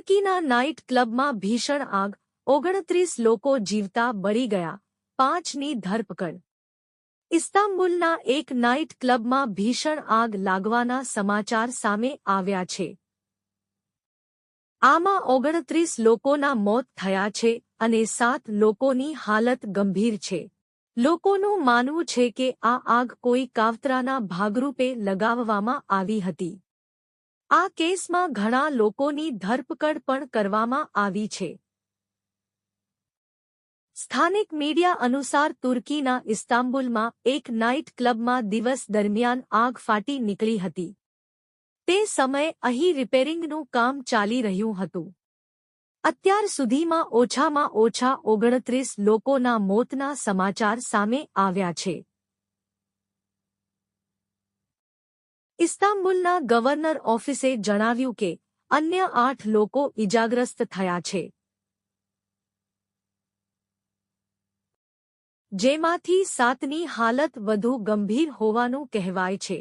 તુર્કીના નાઇટ ક્લબમાં ભીષણ આગ, 29 લોકો જીવતા બળી ગયા, 5ની ધરપકડ. ઇસ્તાંબુલના એક નાઇટ ક્લબમાં ભીષણ આગ લાગવાના સમાચાર સામે આવ્યા છે. આમાં 29 લોકોના મોત થયા છે અને 7 લોકોની હાલત ગંભીર છે. લોકોનું માનવું છે કે આ આગ કોઈ કાવતરાના ભાગરૂપે લગાવવામાં આવી હતી. આ કેસમાં ઘણા લોકોની ધરપકડ પણ કરવામાં આવી છે. સ્થાનિક મીડિયા અનુસાર તુર્કીના ઇસ્તાંબુલમાં એક નાઇટ ક્લબમાં દિવસ દરમિયાન આગ ફાટી નીકળી હતી. તે સમયે અહીં રિપેરિંગનું કામ ચાલી રહ્યું હતું. અત્યાર સુધીમાં ઓછામાં ઓછા 29 લોકોના મોતના સમાચાર સામે આવ્યા છે. ઇસ્તાંબુલના ગવર્નર ઓફિસે જણાવ્યું કે અન્ય 8 લોકો ઇજાગ્રસ્ત થયા છે, જેમાંથી 7ની હાલત વધુ ગંભીર હોવાનું કહેવાય છે.